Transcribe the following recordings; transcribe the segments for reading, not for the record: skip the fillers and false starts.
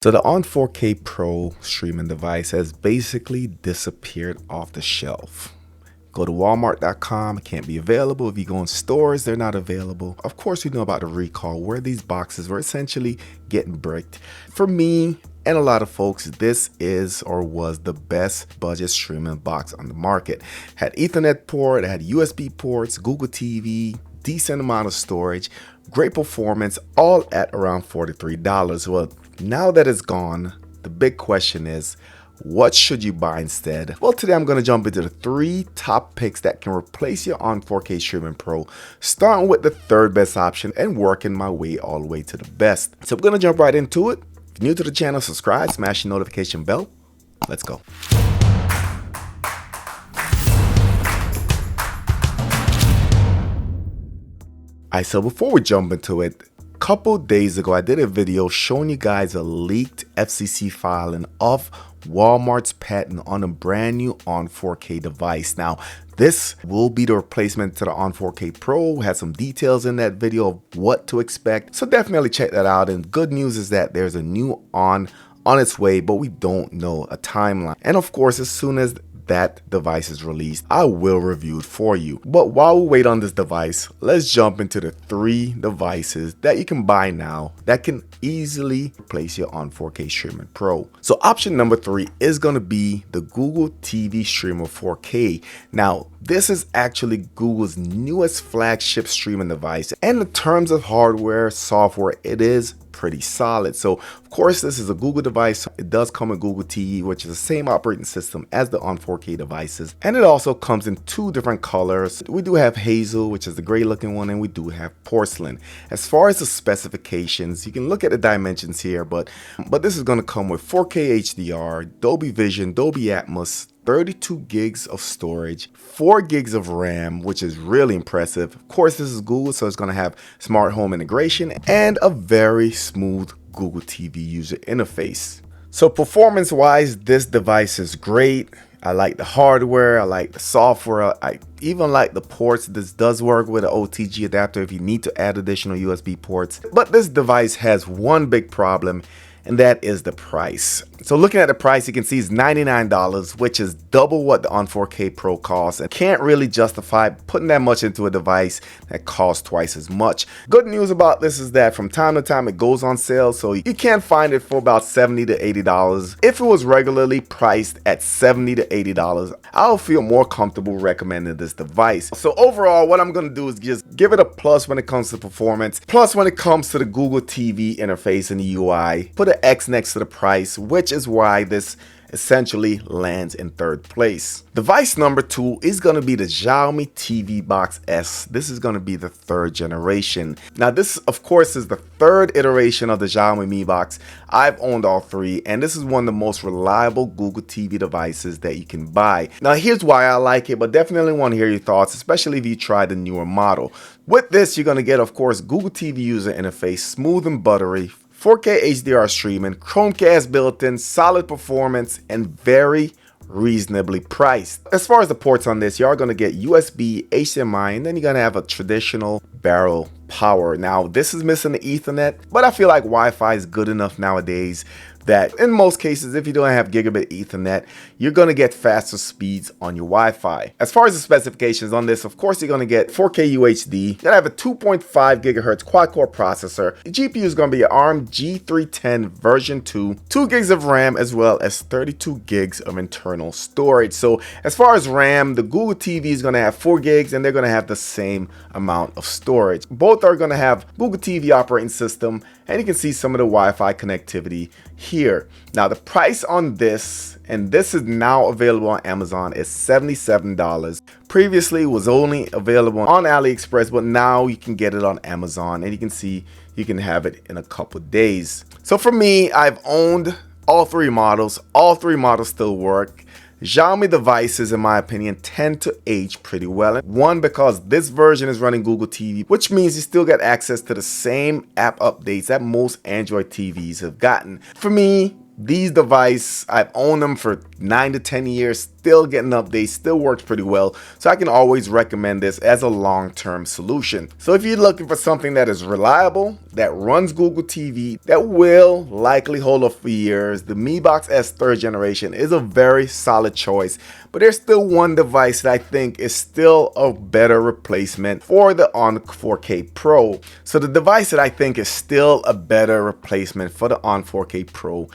So the On 4K Pro streaming device has basically disappeared off the shelf. Go to walmart.com, it can't be available. If you go in stores, they're not available. Of course, we know about the recall where these boxes were essentially getting bricked. For me and a lot of folks, this is or was the best budget streaming box on the market. Had Ethernet port, it had USB ports, Google TV, decent amount of storage, great performance, all at around $43. Well, now that it's gone, the big question is, what should you buy instead? Well, today I'm going to jump into the 3 top picks that can replace your On 4K Streaming Pro, starting with the third best option and working my way all the way to the best. So I'm going to jump right into it. If you're new to the channel, subscribe, smash the notification bell. Let's go. Alright, so before we jump into it, a couple days ago I did a video showing you guys a leaked FCC filing of Walmart's patent on a brand new On 4K device. Now, this will be the replacement to the On 4K Pro. Had some details in that video of what to expect, so definitely check that out. And good news is that there's a new on its way, but we don't know a timeline. And of course, as soon as that device is released, I will review it for you. But while we wait on this device, let's jump into the 3 devices that you can buy now that can easily replace your On 4K Streaming Pro. So option number 3 is going to be the Google TV Streamer 4K. Now, this is actually Google's newest flagship streaming device, and in terms of hardware, software, it is pretty solid. So of course, this is a Google device. It does come with Google TV, which is the same operating system as the On 4K devices, and it also comes in 2 different colors. We do have hazel, which is the gray looking one, and we do have porcelain. As far as the specifications, you can look at the dimensions here, but this is going to come with 4K HDR, Dolby Vision, Dolby Atmos, 32 gigs of storage, 4 gigs of RAM, which is really impressive. Of course, this is Google, so it's going to have smart home integration and a very smooth Google TV user interface. So performance wise, this device is great. I like the hardware, I like the software, I even like the ports. This does work with an OTG adapter if you need to add additional USB ports. But this device has one big problem, and that is the price. So looking at the price, you can see it's $99, which is double what the On 4K Pro costs, and can't really justify putting that much into a device that costs twice as much. Good news about this is that from time to time it goes on sale, so you can find it for about $70 to $80. If it was regularly priced at $70 to $80, I'll feel more comfortable recommending this device. So overall, what I'm going to do is just give it a plus when it comes to performance, plus when it comes to the Google TV interface and the UI. Put an X next to the price, which is why this essentially lands in 3rd place. Device number 2 is going to be the Xiaomi TV Box S. This is going to be the 3rd generation. Now this, of course, is the 3rd iteration of the Xiaomi Mi Box. I've owned all 3, and this is one of the most reliable Google TV devices that you can buy. Now here's why I like it, but definitely want to hear your thoughts, especially if you try the newer model. With this, you're going to get, of course, Google TV user interface, smooth and buttery, 4K HDR streaming, Chromecast built-in, solid performance, and very reasonably priced. As far as the ports on this, you are going to get USB, HDMI, and then you're going to have a traditional barrel power. Now, this is missing the Ethernet, but I feel like Wi-Fi is good enough nowadays that in most cases, if you don't have gigabit Ethernet, you're going to get faster speeds on your Wi-Fi. As far as the specifications on this, of course, you're going to get 4K UHD. You're going to have a 2.5 gigahertz quad-core processor. The GPU is going to be an ARM G310 version 2, 2 gigs of RAM, as well as 32 gigs of internal storage. So as far as RAM, the Google TV is going to have 4 gigs, and they're going to have the same amount of storage. Both are going to have Google TV operating system, and you can see some of the Wi-Fi connectivity here. Now the price on this, and this is now available on Amazon, is $77. Previously it was only available on AliExpress, but now you can get it on Amazon, and you can see you can have it in a couple days. So for me, I've owned all 3 models. All 3 models still work. Xiaomi devices, in my opinion, tend to age pretty well. One, because this version is running Google TV, which means you still get access to the same app updates that most Android TVs have gotten. For me, these devices, I've owned them for 9 to 10 years, still getting updates, still works pretty well. So I can always recommend this as a long-term solution. So if you're looking for something that is reliable, that runs Google TV, that will likely hold up for years, the Mi Box S 3rd generation is a very solid choice. But there's still one device that I think is still a better replacement for the On 4K Pro. So the device that I think is still a better replacement for the On 4K Pro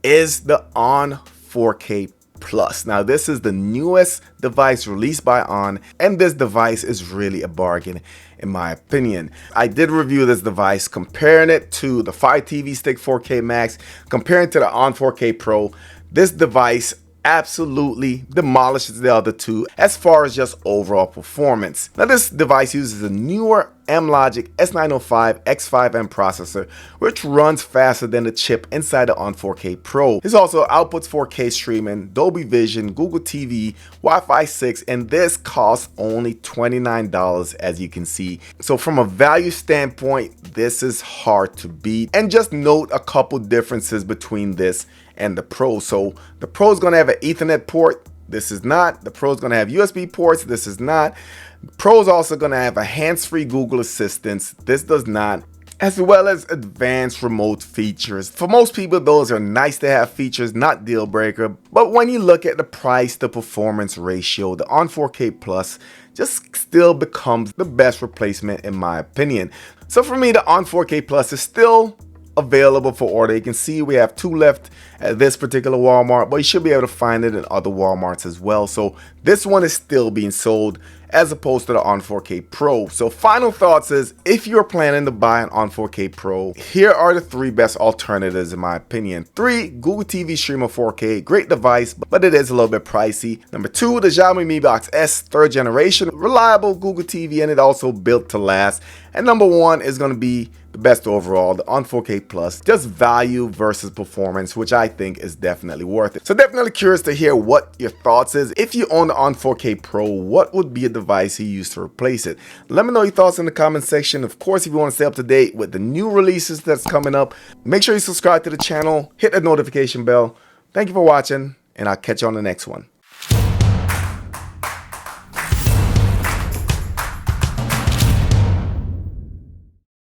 is the On 4K Plus. Now this is the newest device released by On, and this device is really a bargain in my opinion. I did review this device, comparing it to the Fire TV Stick 4K Max, comparing it to the On 4K Pro. This device absolutely demolishes the other two as far as just overall performance. Now this device uses a newer M-Logic S905 X5M processor, which runs faster than the chip inside the On 4K Pro. This also outputs 4K streaming, Dolby Vision, Google TV, Wi-Fi 6, and this costs only $29 as you can see. So from a value standpoint, this is hard to beat. And just note a couple differences between this and the Pro. So the Pro is going to have an Ethernet port. This is not. The Pro is going to have USB ports. This is not. The Pro is also going to have a hands-free Google Assistant. This does not. As well as advanced remote features. For most people, those are nice to have features, not deal breaker. But when you look at the price to performance ratio, the On 4K Plus just still becomes the best replacement in my opinion. So for me, the On 4K Plus is still available for order. You can see we have 2 left at this particular Walmart, but you should be able to find it in other Walmarts as well. So this one is still being sold as opposed to the On 4K Pro. So final thoughts is, if you're planning to buy an On 4K Pro, here are the 3 best alternatives in my opinion. 3, Google TV Streamer 4K, great device, but it is a little bit pricey. Number 2, the Xiaomi Mi Box S 3rd generation, reliable Google TV, and it also built to last. And number 1 is going to be the best overall, the On 4K Plus, just value versus performance, which I think is definitely worth it. So definitely curious to hear what your thoughts is. If you own the On 4K Pro, what would be a device you use to replace it? Let me know your thoughts in the comment section. Of course, if you want to stay up to date with the new releases that's coming up, make sure you subscribe to the channel, hit the notification bell. Thank you for watching, and I'll catch you on the next one.